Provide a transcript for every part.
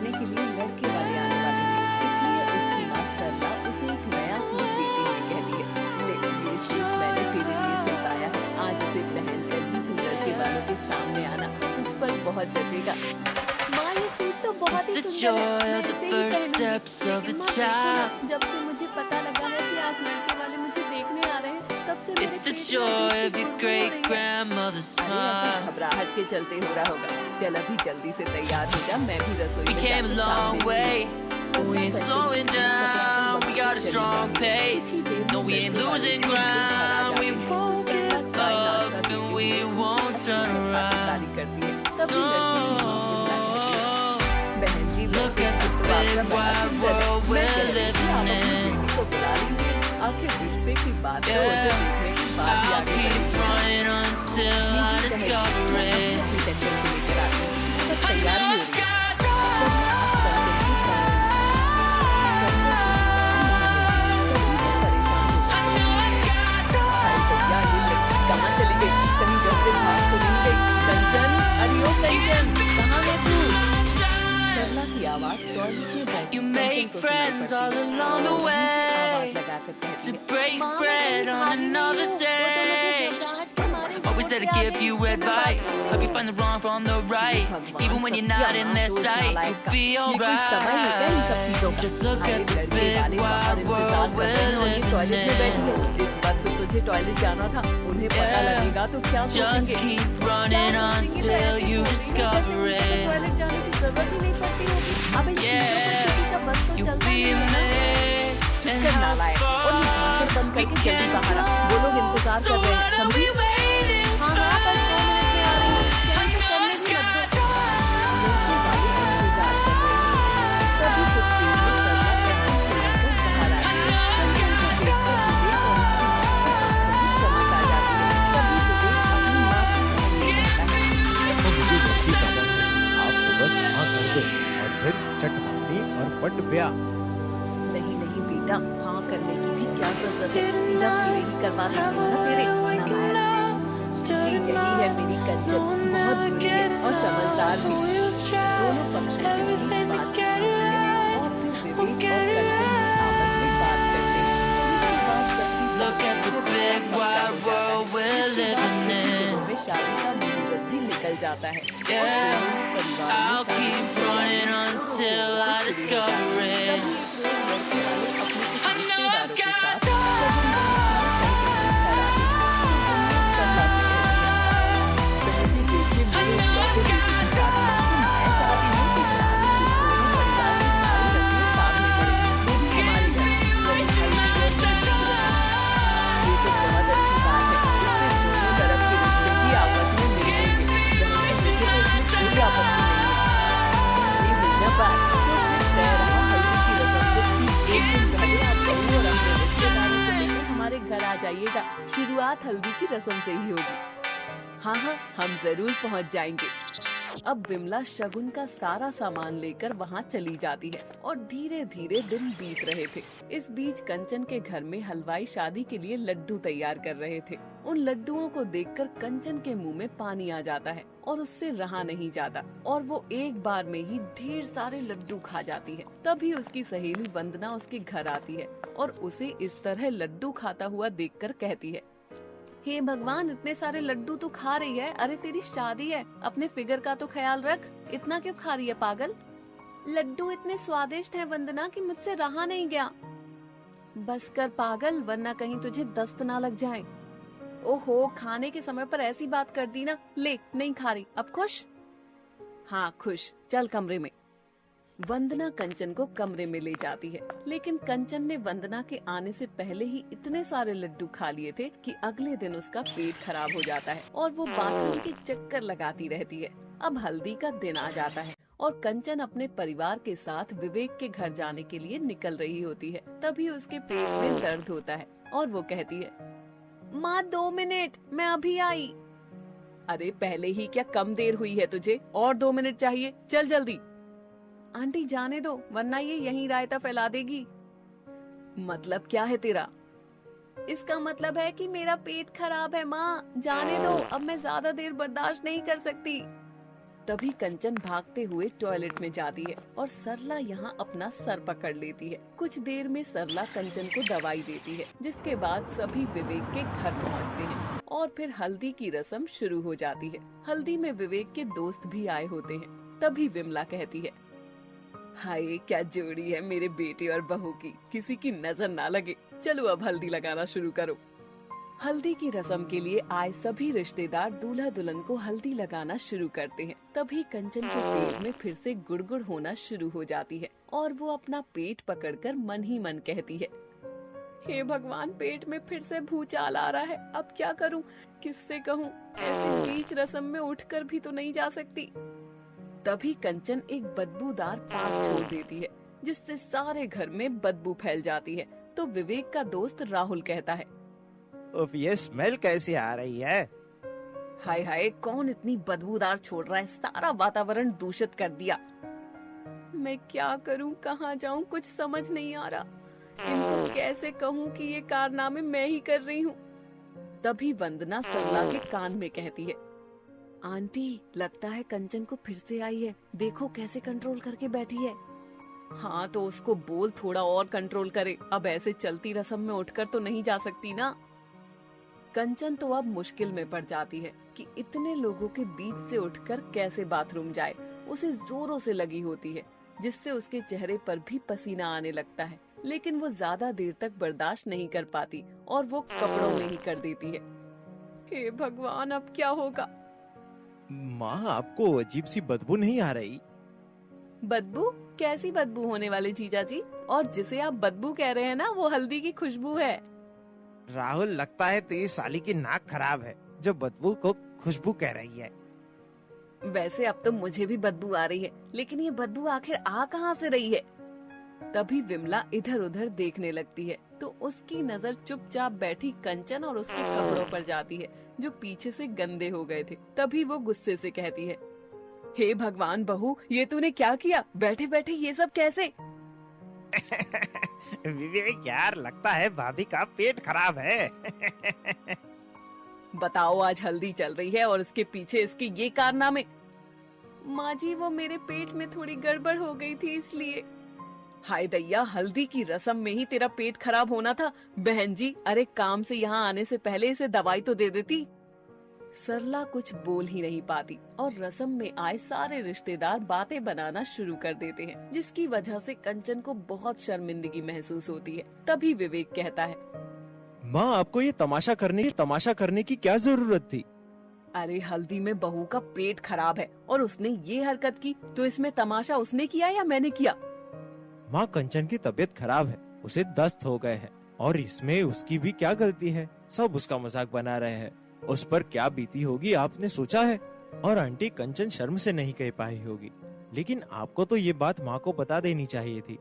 काटने के लिए लड़के वाले आने वाले थे, इसलिए उसकी माँ सरला उसे एक नया सूट देते हुए कहती है, ले ये सूट मैंने तेरे लिए सिलवाया है, आज इसे पहनकर ही तुम लड़के वालों के सामने आना, तुझ पर बहुत जचेगा। माँ ये सूट तो बहुत ही सुंदर है, मैं इसे ही पहनूंगी। लेकिन माँ देखो ना, जब से मुझे पता लगा है कि आज लड़के वाले मुझे देखने आ रहे हैं, तब से मेरे पेट में अजीब सी गुनगुन हो रही है। अरे ऐसा घबराहट के चलते हो रहा होगा। चल अभी जल्दी से तैयार हो जा, मैं भी रसोई में जाके सामने We ain't slowing down, we got a strong pace. No, we ain't losing ground, we won't give up and we won't turn around. No, look at the big wide world we're living in. Yeah, I'll keep running until I discover it. I know I got कहाँ चली गई? कहीं घर से भाग तो नहीं गई? कंचन, अरे ओ कंचन, कहाँ है तू? सरला की आवाज टॉयलेट में बैठी You make friends all along the way to break bread on another day. Always there to give you advice, help you find the wrong from the right. Even when you're not in their sight, you'll be alright. Just look at the big wide world we're living in. तुझे toilet जाना था, उन्हें पता लगेगा तो क्या Just सोचेंगे? keep running until you discover it. Toilet जाने की जरूरत ही नहीं पड़ती होगी। अब इन चीजों पर किसी का बस तो You'll चलता be ही नहीं है। amazed at चल how नालायक, और far भाषण बंद we करके जल्दी can बाहर आ। वो लोग इंतजार So कर रहे हैं, what are समझी? we waiting हाँ हाँ, बस 2 मिनट में आ रही हूँ। चैन से करने भी लग गए। लड़के वाले इंतजार कर रहे हैं। तभी कुछ देर में सरला कैंटीन से निकल बाहर आई। कंचन को देखकर विवेक और उसकी माँ की आंखों में चमक आ जाती है। तभी विवेक अपनी माँ से कहने लगता है, मुझे जल्दी जाना है, आप तो बस हाँ कर दो और फिर चटनी और बट ब्याह। नहीं नहीं बेटा, हाँ करने की भी क्या जरूरत है, सीधा पूरे ही करवा देंगे ना तेरे नालायक। जी यही है मेरी कंचन, बहुत बुरी है और समझदार भी। दोनों पक्षों के बीच बात होती है और फिर विवेक और कंचन भी आपस में बात करते हैं। इसके बाद सबकी Look at the big wide world we're living in. में शादी का मुहूर्त भी निकल जाता है। Yeah, I'll keep running until I discover it. I know I got हमारे घर आ जाइएगा, शुरुआत हल्दी की रस्म से ही होगी। हाँ हाँ, हम जरूर पहुँच जाएंगे। अब विमला शगुन का सारा सामान लेकर वहाँ चली जाती है और धीरे धीरे दिन बीत रहे थे। इस बीच कंचन के घर में हलवाई शादी के लिए लड्डू तैयार कर रहे थे। उन लड्डुओं को देखकर कंचन के मुंह में पानी आ जाता है और उससे रहा नहीं जाता और वो एक बार में ही ढेर सारे लड्डू खा जाती है। तभी उसकी सहेली वंदना उसके घर आती है और उसे इस तरह लड्डू खाता हुआ देखकर कहती है, हे भगवान, इतने सारे लड्डू तू खा रही है। अरे तेरी शादी है, अपने फिगर का तो ख्याल रख। इतना क्यों खा रही है पागल? लड्डू इतने स्वादिष्ट हैं वंदना कि मुझसे रहा नहीं गया। बस कर पागल, वरना कहीं तुझे दस्त ना लग जाए। ओहो, खाने के समय पर ऐसी बात कर दी ना। ले, नहीं खा रही, अब खुश? हाँ खुश, चल कमरे में। वंदना कंचन को कमरे में ले जाती है, लेकिन कंचन ने वंदना के आने से पहले ही इतने सारे लड्डू खा लिए थे कि अगले दिन उसका पेट खराब हो जाता है और वो बाथरूम के चक्कर लगाती रहती है। अब हल्दी का दिन आ जाता है और कंचन अपने परिवार के साथ विवेक के घर जाने के लिए निकल रही होती है। तभी उसके पेट में दर्द होता है और वो कहती है, माँ 2 मिनट, मैं अभी आई। अरे पहले ही क्या कम देर हुई है तुझे? और 2 मिनट चाहिए, चल जल्दी। आंटी जाने दो, वरना ये यहीं रायता फैला देगी। मतलब क्या है तेरा? इसका मतलब है कि मेरा पेट खराब है माँ, जाने दो, अब मैं ज्यादा देर बर्दाश्त नहीं कर सकती। तभी कंचन भागते हुए टॉयलेट में जाती है और सरला यहाँ अपना सर पकड़ लेती है। कुछ देर में सरला कंचन को दवाई देती है, जिसके बाद सभी विवेक के घर पहुँचते हैं और फिर हल्दी की रस्म शुरू हो जाती है। हल्दी में विवेक के दोस्त भी आए होते हैं। तभी विमला कहती है, हाय क्या जोड़ी है मेरे बेटे और बहू की, किसी की नजर ना लगे। चलो अब हल्दी लगाना शुरू करो। हल्दी की रस्म के लिए आए सभी रिश्तेदार दूल्हा दुल्हन को हल्दी लगाना शुरू करते हैं। तभी कंचन के पेट में फिर से गुड़गुड़ होना शुरू हो जाती है और वो अपना पेट पकड़कर मन ही मन कहती है, हे भगवान, पेट में फिर से भूचाल आ रहा है, अब क्या करूं, किससे कहूं, ऐसे बीच रस्म में उठकर भी तो नहीं जा सकती। तभी कंचन एक बदबूदार पात छोड़ देती है, जिससे सारे घर में बदबू फैल जाती है। तो विवेक का दोस्त राहुल कहता है, उफ, ये स्मेल कैसी आ रही है? हाय हाय, कौन इतनी बदबूदार छोड़ रहा है, सारा वातावरण दूषित कर दिया। मैं क्या करूं, कहाँ जाऊं, कुछ समझ नहीं आ रहा। इनको कैसे कहूं कि ये कारनामे मैं ही कर रही हूँ। तभी वंदना सरला के कान में कहती है, आंटी, लगता है कंचन को फिर से आई है, देखो कैसे कंट्रोल करके बैठी है। हाँ तो उसको बोल थोड़ा और कंट्रोल करे, अब ऐसे चलती रस्म में उठकर तो नहीं जा सकती ना। कंचन तो अब मुश्किल में पड़ जाती है कि इतने लोगों के बीच से उठकर कैसे बाथरूम जाए। उसे जोरों से लगी होती है, जिससे उसके चेहरे पर भी पसीना आने लगता है, लेकिन वो ज्यादा देर तक बर्दाश्त नहीं कर पाती और वो कपड़ों में ही कर देती है। हे भगवान, अब क्या होगा। माँ, आपको अजीब सी बदबू नहीं आ रही? बदबू? कैसी बदबू होने वाली जीजा जी? और जिसे आप बदबू कह रहे हैं ना, वो हल्दी की खुशबू है। राहुल, लगता है तेरी साली की नाक खराब है जो बदबू को खुशबू कह रही है। वैसे अब तो मुझे भी बदबू आ रही है, लेकिन ये बदबू आखिर आ कहाँ से रही है। तभी विमला इधर उधर देखने लगती है तो उसकी नजर चुपचाप बैठी कंचन और उसके कपड़ों पर जाती है, जो पीछे से गंदे हो गए थे। तभी वो गुस्से से कहती है, हे भगवान बहू, ये तूने क्या किया, बैठे बैठे ये सब कैसे। विवेक यार, लगता है भाभी का पेट खराब है। बताओ, आज हल्दी चल रही है और इसके पीछे इसके ये कारनामे। माँ जी, वो मेरे पेट में थोड़ी गड़बड़ हो गई थी इसलिए। हाय दैया, हल्दी की रस्म में ही तेरा पेट खराब होना था। बहन जी, अरे काम से यहाँ आने से पहले इसे दवाई तो दे देती। सरला कुछ बोल ही नहीं पाती और रस्म में आए सारे रिश्तेदार बातें बनाना शुरू कर देते हैं, जिसकी वजह से कंचन को बहुत शर्मिंदगी महसूस होती है। तभी विवेक कहता है, माँ, आपको ये तमाशा करने की क्या जरूरत थी? अरे हल्दी में बहू का पेट खराब है और उसने ये हरकत की, तो इसमें तमाशा उसने किया या मैंने किया? माँ, कंचन की तबीयत खराब है, उसे दस्त हो गए हैं और इसमें उसकी भी क्या गलती है। सब उसका मजाक बना रहे हैं, उस पर क्या बीती होगी आपने सोचा है? और आंटी कंचन शर्म से नहीं कह पाई होगी, लेकिन आपको तो ये बात माँ को बता देनी चाहिए थी।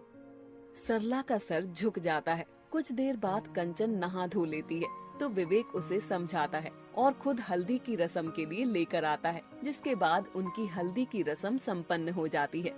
सरला का सर झुक जाता है। कुछ देर बाद कंचन नहा धो लेती है तो विवेक उसे समझाता है और खुद हल्दी की रस्म के लिए लेकर आता है, जिसके बाद उनकी हल्दी की रस्म संपन्न हो जाती है।